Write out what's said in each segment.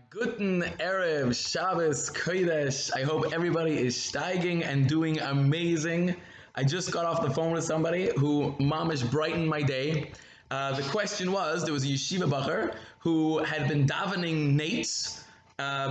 Guten Erev, Shabbos, Kodesh. I hope everybody is steiging and doing amazing. I just got off the phone with somebody who mamish brightened my day. The question was, there was a yeshiva bacher who had been davening nates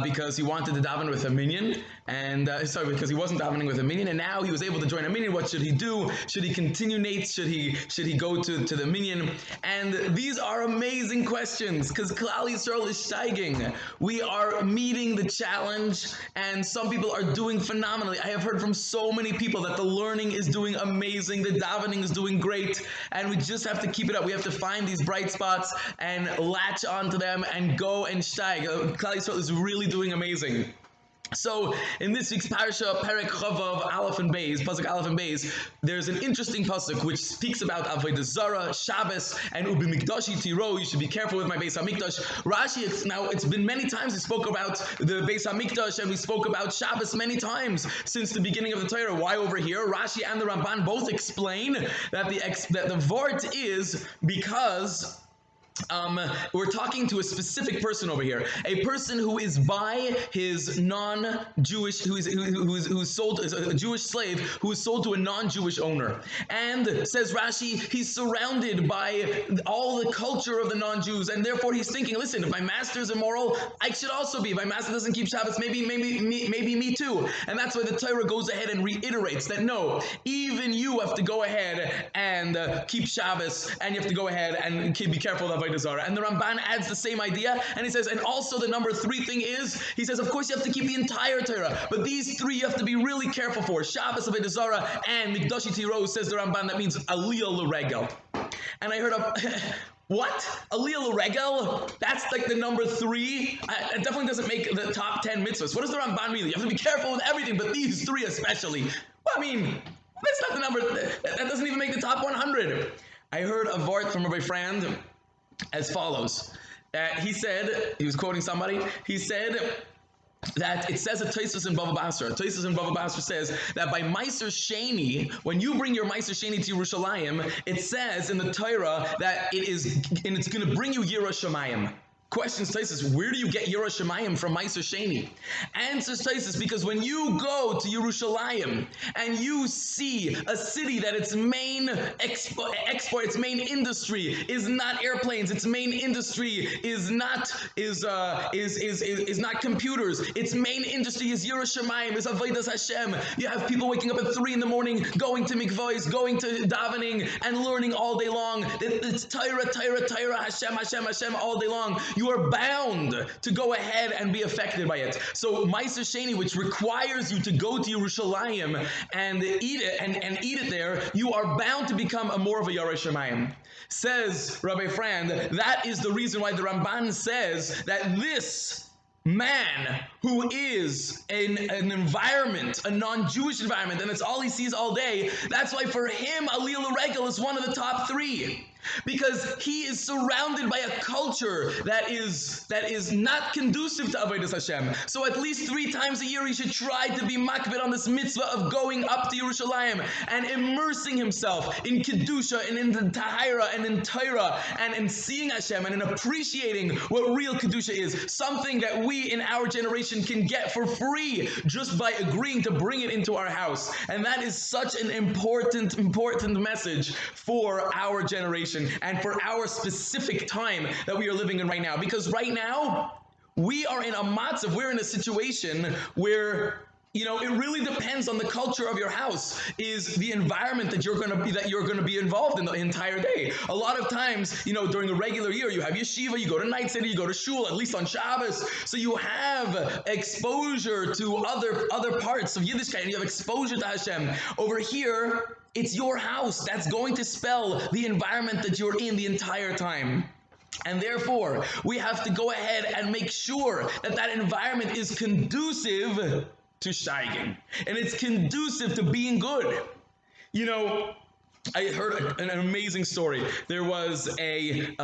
because he wanted to daven with a minyan, and because he wasn't davening with a minyan, and now he was able to join a minyan. What should he do? Should he continue nates? Should he go to the minyan? And these are amazing questions because Klal Yisrael is steiging. We are meeting the challenge, and some people are doing phenomenally. I have heard from so many people that the learning is doing amazing, the davening is doing great, and we just have to keep it up. We have to find these bright spots and latch onto them and go and steig. Klal Yisrael is really doing amazing. So, in this week's Parsha, Perek Chavav, Aleph and Beis, Pasuk Aleph and Beis, there's an interesting pasuk which speaks about Avodah Zarah, Shabbos, and Ubimikdashi Tiro. You should be careful with my Beis HaMikdash. Rashi, now it's been many times we spoke about the Beis HaMikdash and we spoke about Shabbos many times since the beginning of the Torah. Why over here? Rashi and the Ramban both explain that the vort is because we're talking to a specific person over here, a person who is by his non-Jewish, who's sold as a Jewish slave, who is sold to a non-Jewish owner. And says Rashi, he's surrounded by all the culture of the non-Jews, and therefore he's thinking, listen, if my master is immoral, I should also be. If my master doesn't keep Shabbos, maybe me too. And that's why the Torah goes ahead and reiterates that no, even you have to go ahead and keep Shabbos, and you have to go ahead and be careful of Avodah Zarah. And the Ramban adds the same idea, and he says, and also the number 3 thing is, he says, of course you have to keep the entire Torah, but these 3 you have to be really careful for. Shabbos, Avodah Zarah, and Mikdashi Tiro, says the Ramban, that means Aliyah L'Regel. And I heard what? Aliyah L'Regel? That's like the number 3? It definitely doesn't make the top 10 mitzvahs. What does the Ramban mean? You have to be careful with everything, but these 3 especially. Well, I mean, that's not the number, that doesn't even make the top 100. I heard a vort from Rabbi friend as follows. He said, he was quoting somebody, he said that it says at Tosfos in Bava Basra. Tosfos in Bava Basra says that by Meiser Sheni, when you bring your Meiser Sheni to Yerushalayim, it says in the Torah that it's going to bring you Yirah Shamayim. Questions Tosfos, where do you get Yirah Shamayim from Meiser Sheni? Answers Tosfos, because when you go to Yerushalayim and you see a city that its main export, its main industry is not airplanes, its main industry is not computers, its main industry is Yirah Shamayim, is Avodas Hashem. You have people waking up at 3 in the morning, going to mikvahs, going to davening, and learning all day long. It's Torah, Hashem, Hashem, Hashem all day long. You are bound to go ahead and be affected by it. So Meiser Sheni, which requires you to go to Yerushalayim and eat it and eat it there, you are bound to become more of a Yirah Shamayim. Says Rabbi Friend, that is the reason why the Ramban says that this man who is in an environment, a non-Jewish environment, and it's all he sees all day, that's why for him Aliyah L'Regel is one of the top 3. Because he is surrounded by a culture that is not conducive to Avodas Hashem. So at least 3 times a year he should try to be makbid on this mitzvah of going up to Yerushalayim and immersing himself in Kedusha and in the Tahira and in Torah and in seeing Hashem and in appreciating what real Kedusha is. Something that we in our generation can get for free just by agreeing to bring it into our house. And that is such an important message for our generation and for our specific time that we are living in right now. Because right now, we are in a matzav, we're in a situation where, you know, it really depends on the culture of your house, is the environment that you're going to be involved in the entire day. A lot of times, you know, during a regular year, you have yeshiva, you go to night center, you go to shul, at least on Shabbos. So you have exposure to other parts of Yiddishkeit, and you have exposure to Hashem. Over here, it's your house. That's going to spell the environment that you're in the entire time. And therefore, we have to go ahead and make sure that that environment is conducive to steiging. And it's conducive to being good. You know, I heard an amazing story. There was an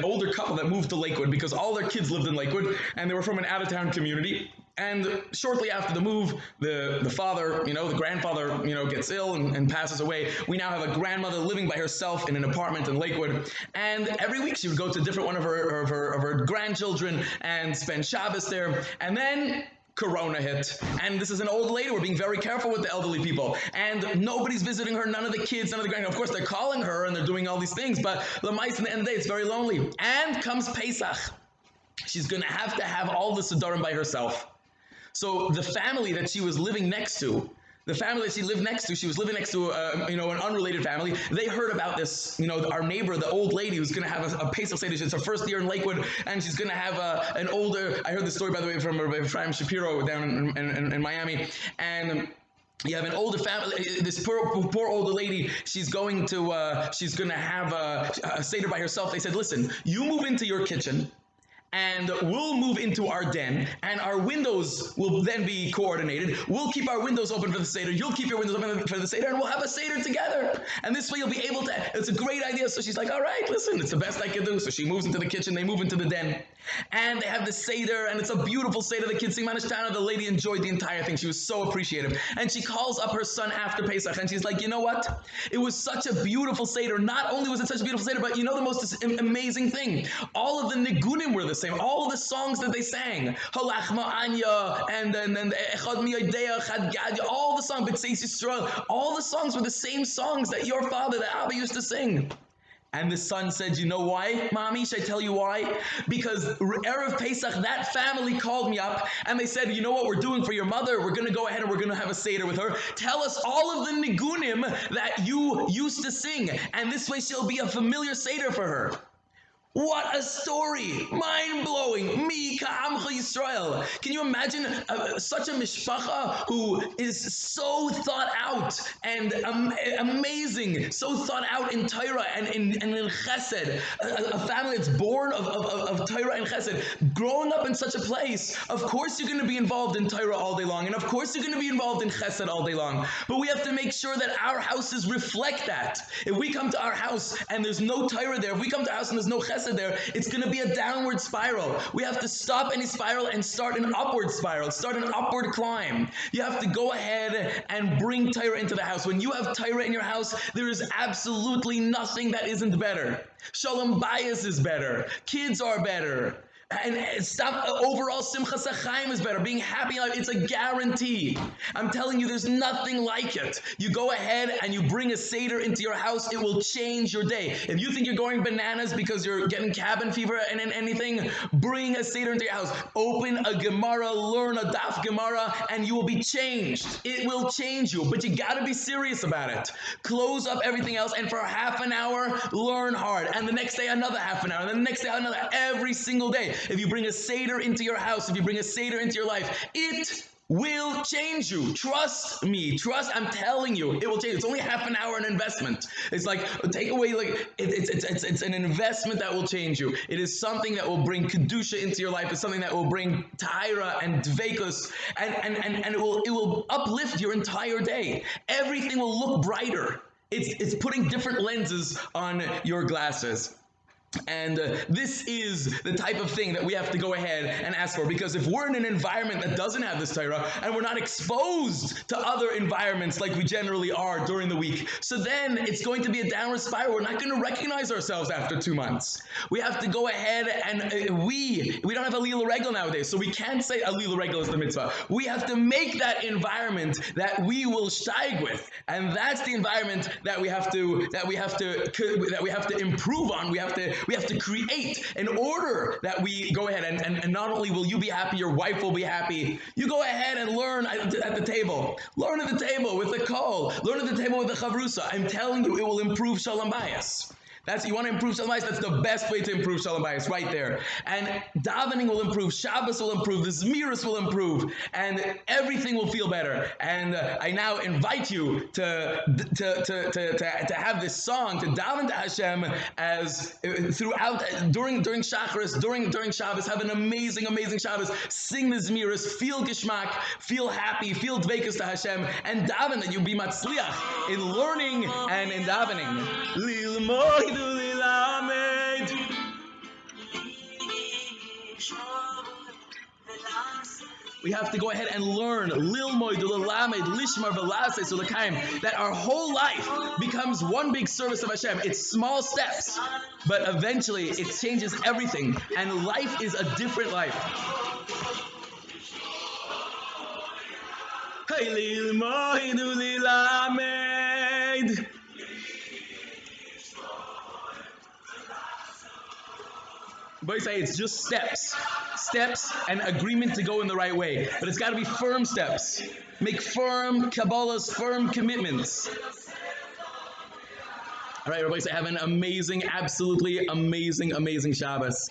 older couple that moved to Lakewood because all their kids lived in Lakewood, and they were from an out-of-town community. And shortly after the move, the father, the grandfather, gets ill and passes away. We now have a grandmother living by herself in an apartment in Lakewood. And every week she would go to a different one of her grandchildren and spend Shabbos there. And then Corona hit, and this is an old lady. We're being very careful with the elderly people, and nobody's visiting her. None of the kids, none of the grandkids. Of course, they're calling her and they're doing all these things, but the mice in the end of the day, it's very lonely. And comes Pesach. She's going to have all the Siddharim by herself. So the family that she was living next to, she was living next to, an unrelated family. They heard about this, our neighbor, the old lady who's going to have a Pesach Seder. It's her first year in Lakewood, and she's going to have I heard the story, by the way, from Rabbi Shapiro down in Miami, and you have an older family. This poor older lady. She's going to have a Seder by herself. They said, listen, you move into your kitchen, and we'll move into our den, and our windows will then be coordinated. We'll keep our windows open for the Seder. You'll keep your windows open for the Seder, and we'll have a Seder together. And this way you'll be able to, it's a great idea. So she's like, all right, listen, it's the best I can do. So she moves into the kitchen, they move into the den, and they have the Seder, and it's a beautiful Seder. The kids sing Manishtana. The lady enjoyed the entire thing. She was so appreciative. And she calls up her son after Pesach, and she's like, you know what? It was such a beautiful Seder. Not only was it such a beautiful Seder, but the most amazing thing, all of the nigunim were the same. All of the songs that they sang, Halachma Anya, and Echad Miyadeach, Chad Gad, all the songs, B'tzeis Yisrael, all the songs were the same songs that your father, the Abba, used to sing. And the son said, you know why, Mommy? Should I tell you why? Because Erev Pesach, that family called me up and they said, you know what we're doing for your mother? We're going to go ahead and we're going to have a Seder with her. Tell us all of the nigunim that you used to sing. And this way she'll be a familiar Seder for her. What a story! Mind-blowing! Mi ka'amcha Yisrael. Can you imagine such a mishpacha who is so thought out and amazing, so thought out in Torah and in Chesed, a family that's born of Torah and Chesed, growing up in such a place. Of course you're going to be involved in Torah all day long, and of course you're going to be involved in Chesed all day long, but we have to make sure that our houses reflect that. If we come to our house and there's no Torah there, if we come to our house and there's no Chesed there, it's going to be a downward spiral. We have to stop any spiral and start an upward spiral, start an upward climb. You have to go ahead and bring Torah into the house. When you have Torah in your house, there is absolutely nothing that isn't better. Shalom Bayis is better. Kids are better. And stop, overall Simchas HaChaim is better. Being happy in life, it's a guarantee. I'm telling you, there's nothing like it. You go ahead and you bring a Seder into your house, it will change your day. If you think you're going bananas because you're getting cabin fever and anything, bring a Seder into your house. Open a Gemara, learn a Daf Gemara, and you will be changed. It will change you, but you gotta be serious about it. Close up everything else, and for half an hour, learn hard. And the next day, another half an hour, and then the next day, another, every single day. If you bring a Seder into your house, if you bring a Seder into your life, it will change you. Trust me. I'm telling you, it will change. It's only half an hour an investment. It's like, take away, it's an investment that will change you. It is something that will bring Kedusha into your life. It's something that will bring Taira and Dveikus, and it will uplift your entire day. Everything will look brighter. It's putting different lenses on your glasses. And this is the type of thing that we have to go ahead and ask for, because if we're in an environment that doesn't have this Torah and we're not exposed to other environments like we generally are during the week, so then it's going to be a downward spiral. We're not going to recognize ourselves after 2 months. We have to go ahead and we don't have a Lila Regel nowadays, so we can't say a Lila Regel is the mitzvah. We have to make that environment that we will steig with, and that's the environment that we have to improve on. We have to create in order that we go ahead and not only will you be happy, your wife will be happy. You go ahead and learn at the table. Learn at the table with the kol. Learn at the table with the chavrusa. I'm telling you, it will improve shalom bayis. You want to improve Shalom Bayis, that's the best way to improve Shalom Bayis, right there. And davening will improve, Shabbos will improve, the Zmiris will improve, and everything will feel better. And I now invite you to have this song, to daven to Hashem as throughout, during Shacharis, during Shabbos, have an amazing Shabbos, sing the Zmiris, feel Gishmak, feel happy, feel Dveikus to Hashem, and daven that you be Matzliach in learning and in davening. We have to go ahead and learn lilmoid, lelamed, lishmar, velases, ulakaim, that our whole life becomes one big service of Hashem. It's small steps, but eventually it changes everything, and life is a different life. Lilmoid, lelamed. But say it's just steps and agreement to go in the right way. But it's got to be firm steps. Make firm Kabbalah's firm commitments. All right, everybody, say have an amazing, absolutely amazing, amazing Shabbos.